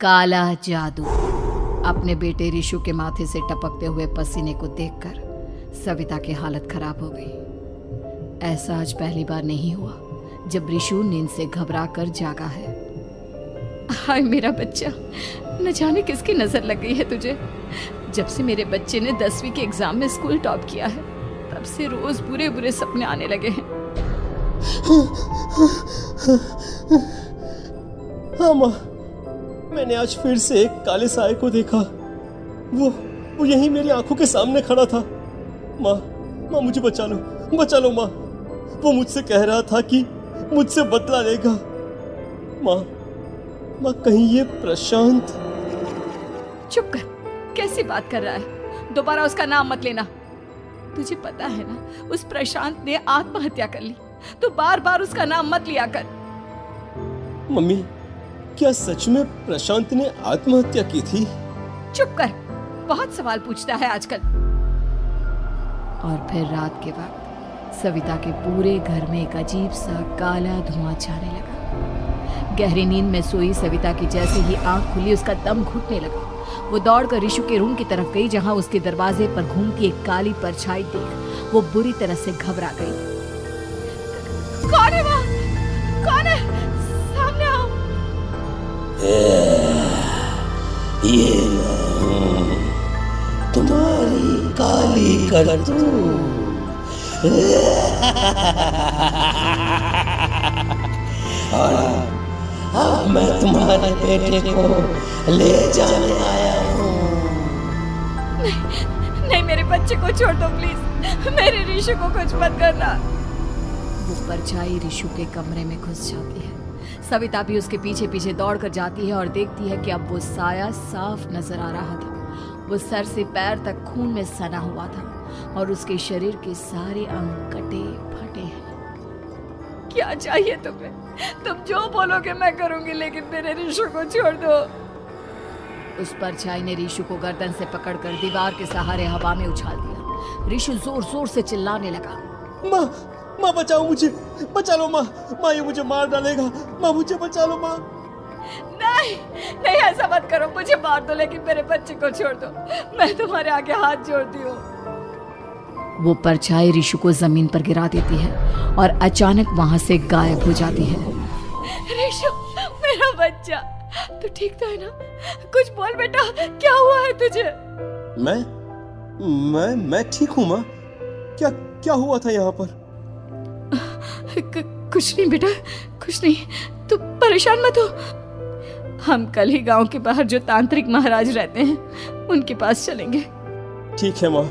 काला जादू। अपने बेटे ऋषु के माथे से टपकते हुए पसीने को देखकर सविता की हालत खराब हो गई। ऐसा आज पहली बार नहीं हुआ जब ऋषु नींद से घबरा कर जागा है। हाय मेरा बच्चा, न जाने किसकी नजर लग गई है तुझे। जब से मेरे बच्चे ने 10वीं के एग्जाम में स्कूल टॉप किया है तब से रोज बुरे बुरे सपने आने लगे हैं। हाँ माँ, मैंने आज फिर से एक काले साए को देखा। वो यहीं मेरी आंखों के सामने खड़ा था। माँ मुझे बचा लो माँ। वो मुझसे कह रहा था कि मुझसे बदला लेगा। माँ कहीं ये प्रशांत। चुप कर, कैसी बात कर रहा है? दोबारा उसका नाम मत लेना। तुझे पता है ना, उस प्रशांत ने आत्महत्या कर ली, तो बार बार उसका नाम मत लिया कर। मम्मी, क्या सच में प्रशांत ने आत्महत्या की थी? चुप कर, बहुत सवाल पूछता है आजकल। और फिर रात के वक्त सविता के पूरे घर में एक अजीब सा काला धुआं छाने लगा। गहरी नींद में सोई सविता की जैसे ही आंख खुली उसका दम घुटने लगा। वो दौड़कर ऋषु के रूम की तरफ गई जहां उसके दरवाजे पर घूमती एक काली परछाई देख वो बुरी तरह से घबरा गई। कौन है वहाँ? कौन है? सामने आओ। ये तुम्हारी काली करतूत। और अब मैं तुम्हारे बेटे को ले जाने आया हूँ। नहीं, मेरे बच्चे को छोड़ दो प्लीज। मेरे ऋषु को कुछ मत करना। वो परछाई ऋषु के कमरे में घुस जाती है। सविता भी उसके पीछे पीछे दौड़कर जाती है और देखती है कि अब वो साया साफ नजर आ रहा था। वो सर से पैर तक खून में सना हुआ था और उसके शरीर के सारे अंग कटे फटे हैं। क्या चाहिए तुम्हें? तुम जो बोलोगे मैं करूंगी, लेकिन मेरे ऋषु को छोड़ दो। उस परछाई ने ऋषु को गर्दन से पकड़कर दीवार के सहारे हवा में उछाल दिया। ऋषु जोर जोर से चिल्लाने लगा। माँ बचाओ मुझे, बचा लो माँ। ये मुझे मार डालेगा। माँ मुझे बचा लो माँ। नहीं ऐसा मत करो। मुझे मार दो लेकिन मेरे बच्चे को छोड़ दो। मैं तुम्हारे आगे हाथ जोड़ती हूँ। वो परछाई ऋषु को जमीन पर गिरा देती है और अचानक वहां से गायब हो जाती है। ऋषु, मेरा बच्चा, तू ठीक तो है ना? कुछ बोल बेटा, क्या हुआ है तुझे? मैं ठीक हूँ माँ। क्या हुआ था यहाँ पर? कुछ नहीं बेटा, कुछ नहीं। तू परेशान मत हो। हम कल ही गांव के बाहर जो तांत्रिक महाराज रहते हैं उनके पास चलेंगे। ठीक है माँ,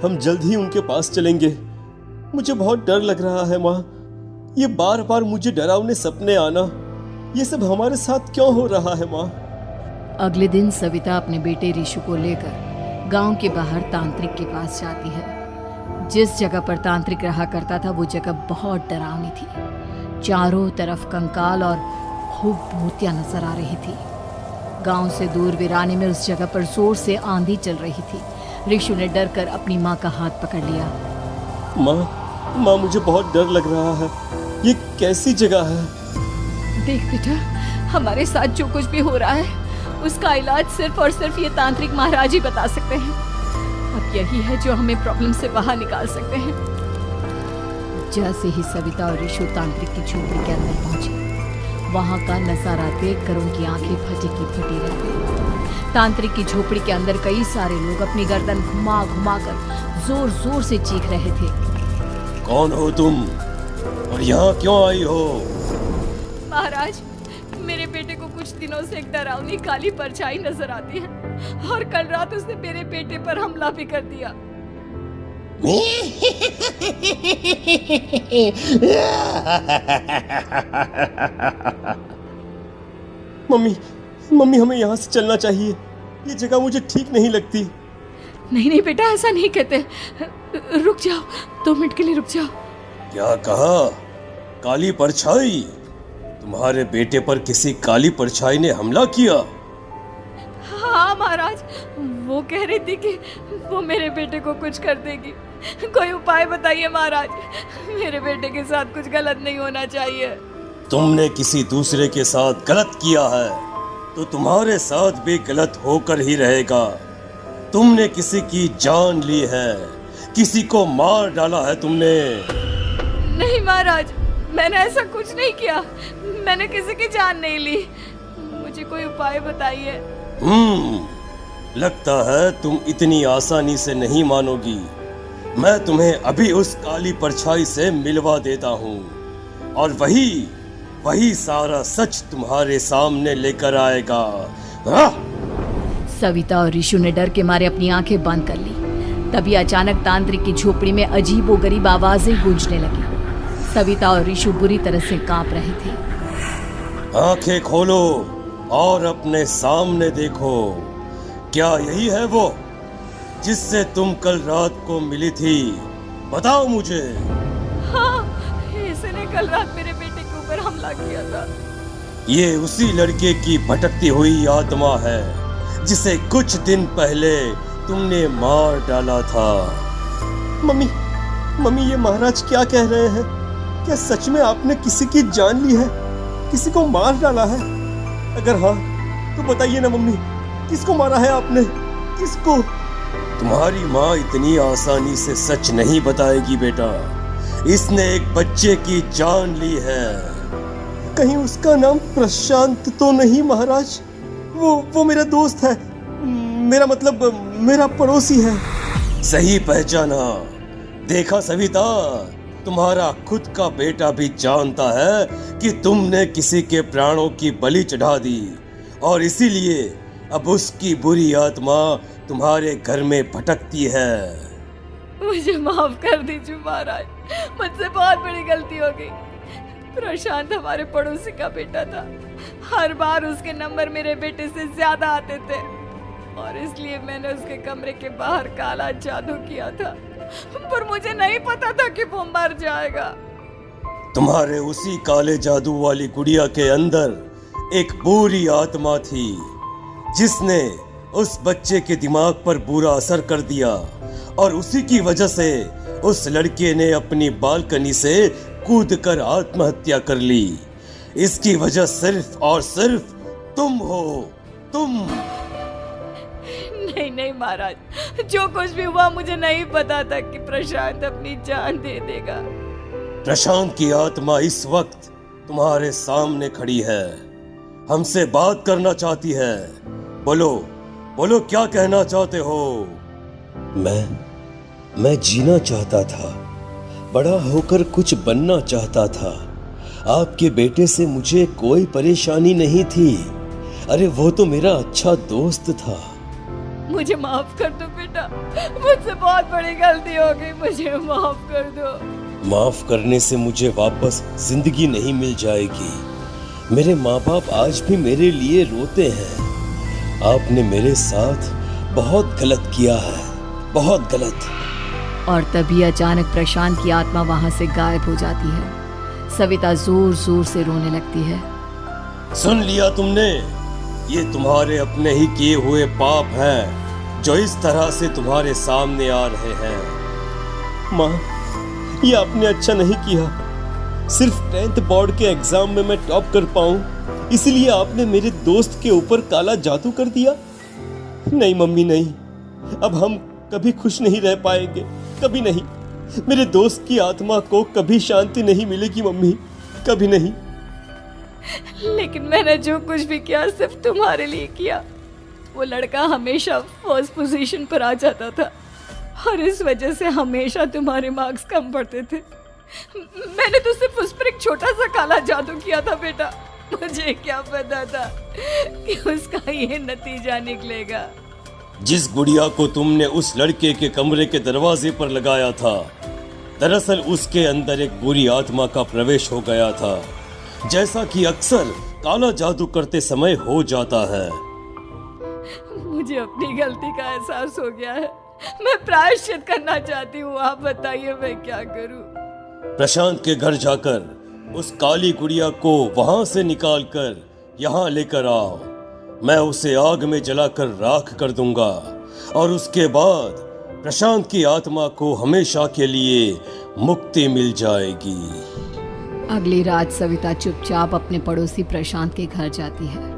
हम जल्द ही उनके पास चलेंगे। मुझे बहुत डर लग रहा है माँ। ये बार बार मुझे डरावने सपने आना, ये सब हमारे साथ क्यों हो रहा है माँ? अगले दिन सविता अपने बेटे ऋषु को लेकर गांव के बाहर तांत्रिक के पास जाती है। जिस जगह पर तांत्रिक रहा करता था वो जगह बहुत डरावनी थी। चारों तरफ कंकाल और खूब भूतियां नजर आ रही थी। गांव से दूर वीराने में उस जगह पर जोर से आंधी चल रही थी। ऋषु ने डर कर अपनी माँ का हाथ पकड़ लिया। माँ मुझे बहुत डर लग रहा है। ये कैसी जगह है? देख बेटा, हमारे साथ जो कुछ भी हो रहा है उसका इलाज सिर्फ और सिर्फ ये तांत्रिक महाराज ही बता सकते हैं। अब यही है जो हमें प्रॉब्लम से बाहर निकाल सकते हैं। जैसे ही सविता और ऋषु तांत्रिक की झोपड़ी के अंदर पहुंचे, वहां का नजारा देखकर उनकी आंखें फटी की फटी रह गई। तांत्रिक की झोपड़ी के अंदर कई सारे लोग अपनी गर्दन घुमा घुमा कर जोर जोर से चीख रहे थे। कौन हो तुम और यहाँ क्यों आई हो? महाराज, मेरे बेटे को कुछ दिनों से एक डरावनी काली परछाई नजर आती है और कल रात उसने मेरे बेटे पर हमला भी कर दिया। मम्मी हमें यहाँ से चलना चाहिए। ये जगह मुझे ठीक नहीं लगती। नहीं बेटा, ऐसा नहीं कहते। रुक जाओ, 2 मिनट के लिए रुक जाओ। क्या कहा? काली परछाई? तुम्हारे बेटे पर किसी काली परछाई ने हमला किया? हाँ महाराज, वो कह रही थी कि वो मेरे बेटे को कुछ कर देगी। कोई उपाय बताइए महाराज, मेरे बेटे के साथ कुछ गलत नहीं होना चाहिए। तुमने किसी दूसरे के साथ गलत किया है। तो तुम्हारे साथ भी गलत होकर ही रहेगा। तुमने किसी की जान ली है, किसी को मार डाला है तुमने। नहीं महाराज, मैंने ऐसा कुछ नहीं किया। मैंने किसी की जान नहीं ली। मुझे कोई उपाय बताइए। लगता है तुम इतनी आसानी से नहीं मानोगी। मैं तुम्हें अभी उस काली परछाई से मिलवा देता हूँ और वही सारा सच तुम्हारे सामने लेकर आएगा। सविता और ऋषु ने डर के मारे अपनी आंखें बंद कर ली। तभी अचानक तांत्रिक की झोपड़ी में अजीबोगरीब आवाजें गूंजने लगी। सविता और ऋषु बुरी तरह से कांप रहे थे। आंखें खोलो और अपने सामने देखो। क्या यही है वो जिससे तुम कल रात को मिली थी? बताओ मुझे। हाँ, इसने कल रात मेरे बेटे के ऊपर हमला किया था। ये उसी लड़के की भटकती हुई आत्मा है जिसे कुछ दिन पहले तुमने मार डाला था। मम्मी ये महाराज क्या कह रहे हैं? क्या सच में आपने किसी की जान ली है, किसी को मार डाला है? अगर हाँ तो बताइए ना मम्मी, किसको मारा है आपने? किसको? तुम्हारी माँ इतनी आसानी से सच नहीं बताएगी बेटा। इसने एक बच्चे की जान ली है। कहीं उसका नाम प्रशांत तो नहीं महाराज? वो मेरा दोस्त है, मेरा मतलब मेरा पड़ोसी है। सही पहचाना। देखा सविता, तुम्हारा खुद का बेटा भी जानता है कि तुमने किसी के प्राणों की बलि चढ़ा दी और इसीलिए अब उसकी बुरी आत्मा तुम्हारे घर में भटकती है। मुझे माफ कर दीजिए महाराज, मुझसे बहुत बड़ी गलती हो गई। प्रशांत हमारे पड़ोसी का बेटा था। हर बार उसके नंबर मेरे बेटे से ज्यादा आते थे और इसलिए मैंने उसके कमरे के बाहर काला जादू किया था, पर मुझे नहीं पता था कि वो मर जाएगा। तुम्हारे उसी काले जादू वाली गुड़िया के अंदर एक बुरी आत्मा थी जिसने उस बच्चे के दिमाग पर बुरा असर कर दिया और उसी की वजह से उस लड़के ने अपनी बालकनी से कूदकर आत्महत्या कर ली। इसकी वजह सिर्फ और सिर्फ तुम हो, तुम। नहीं महाराज, जो कुछ भी हुआ मुझे नहीं पता था कि प्रशांत अपनी जान दे देगा। प्रशांत की आत्मा इस वक्त तुम्हारे सामने खड़ी है, हमसे बात करना चाहती है। बोलो क्या कहना चाहते हो? मैं जीना चाहता था, बड़ा होकर कुछ बनना चाहता था। आपके बेटे से मुझे कोई परेशानी नहीं थी। अरे वो तो मेरा अच्छा दोस्त था। मुझे माफ कर दो बेटा, मुझसे बहुत बड़ी गलती हो गई, मुझे माफ कर दो। माफ करने से मुझे वापस जिंदगी नहीं मिल जाएगी। मेरे माँ बाप आज भी मेरे लिए रोते हैं। आपने मेरे साथ बहुत गलत किया है, बहुत गलत। और तभी अचानक प्रशांत की आत्मा वहां से गायब हो जाती है। सविता जोर जोर से रोने लगती है। सुन लिया तुमने? ये तुम्हारे अपने ही किए हुए पाप हैं जो इस तरह से तुम्हारे सामने आ रहे हैं। माँ, ये आपने अच्छा नहीं किया। सिर्फ 10th बोर्ड के एग्जाम में मैं टॉप कर पाऊं, इसलिए आपने मेरे दोस्त के ऊपर काला जादू कर दिया। नहीं मम्मी नहीं, अब हम कभी खुश नहीं रह पाएंगे, कभी नहीं। मेरे दोस्त की आत्मा को कभी शांति नहीं मिलेगी मम्मी, कभी नहीं। लेकिन मैंने जो कुछ भी किया सिर्फ तुम्हारे लिए किया। वो लड़का हमेशा फर्स्ट पोजीशन पर आ जाता था और इस वजह से हमेशा तुम्हारे मार्क्स कम पड़ते थे। मैंने तो सिर्फ उस पर एक छोटा सा काला जादू किया था बेटा। मुझे क्या पता था कि उसका ये नतीजा निकलेगा। जिस गुड़िया को तुमने उस लड़के के कमरे के दरवाजे पर लगाया था, दरअसल उसके अंदर एक बुरी आत्मा का प्रवेश हो गया था, जैसा कि अक्सर काला जादू करते समय हो जाता है। मुझे अपनी गलती का एहसास हो गया है। मैं प्रायश्चित करना चाहती हूँ, आप बताइए मैं क्या करूँ? प्रशांत के घर जाकर उस काली गुड़िया को वहां से निकालकर यहाँ लेकर आओ। मैं उसे आग में जलाकर राख कर दूंगा और उसके बाद प्रशांत की आत्मा को हमेशा के लिए मुक्ति मिल जाएगी। अगली रात सविता चुपचाप अपने पड़ोसी प्रशांत के घर जाती है।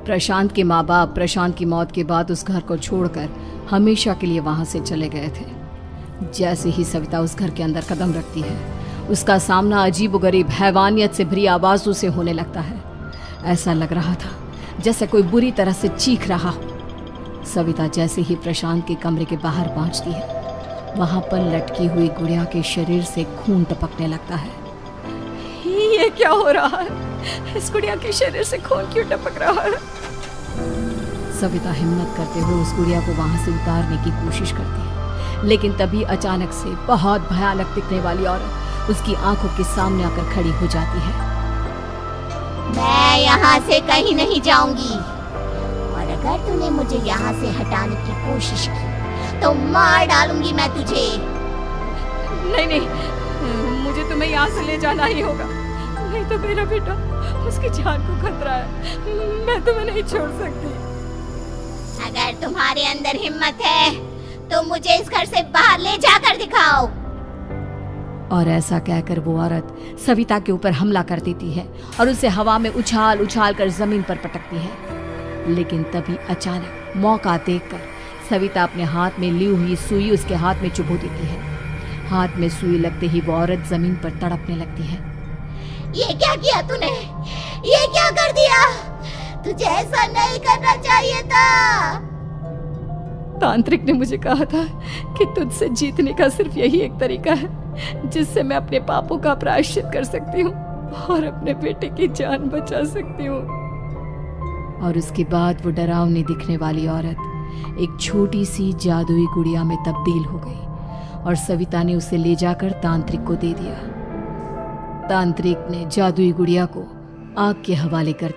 प्रशांत के माँ बाप प्रशांत की मौत के बाद उस घर को छोड़कर हमेशा के लिए वहां से चले गए थे। जैसे ही सविता उस घर के अंदर कदम रखती है, उसका सामना अजीबोगरीब हैवानियत से भरी आवाजों से होने लगता है। ऐसा लग रहा था जैसे कोई बुरी तरह से चीख रहा हो। सविता जैसे ही प्रशांत के कमरे के बाहर पहुंचती है, वहां पर लटकी हुई गुड़िया के शरीर से खून टपकने लगता है। ये क्या हो रहा है? इस गुड़िया के शरीर से खून क्यों टपक रहा है? सविता हिम्मत करते हुए उस गुड़िया को वहां से उतारने की कोशिश करती है, लेकिन तभी अचानक से बहुत भयानक दिखने वाली औरत उसकी आंखों के सामने आकर खड़ी हो जाती है। मैं यहाँ से कहीं नहीं जाऊंगी, और अगर तूने मुझे यहाँ से हटाने की कोशिश की तो मार डालूंगी मैं तुझे। नहीं नहीं, मुझे तुम्हें यहाँ से ले जाना ही होगा, नहीं तो मेरा बेटा, उसकी जान को खतरा है। मैं तुम्हें नहीं छोड़ सकती। अगर तुम्हारे अंदर हिम्मत है तो मुझे इस घर से बाहर ले जाकर दिखाओ। और ऐसा कहकर वो औरत सविता के ऊपर हमला कर देती है और उसे हवा में उछाल उछाल कर जमीन पर पटकती है। लेकिन तभी अचानक मौका देखकर सविता अपने हाथ में ली हुई सुई उसके हाथ में चुभो देती है। हाथ में सुई लगते ही वो औरत जमीन पर तड़पने लगती है। ये क्या किया तूने? ये क्या कर दिया? तुझे ऐसा नहीं करना चाहिए था। तांत्रिक ने मुझे कहा था कि तुझसे जीतने का सिर्फ यही एक तरीका है जिससे मैं अपने पापों का प्रायश्चित कर सकती हूँ और अपने बेटे की जान बचा सकती हूँ। और उसके बाद वो डरावनी दिखने वाली औरत एक छोटी सी जादुई गुड़िया में तब्दील हो गई और सविता ने उसे ले जाकर तांत्रिक को दे दिया। तांत्रिक ने जादुई गुड़िया को आग के हवाले कर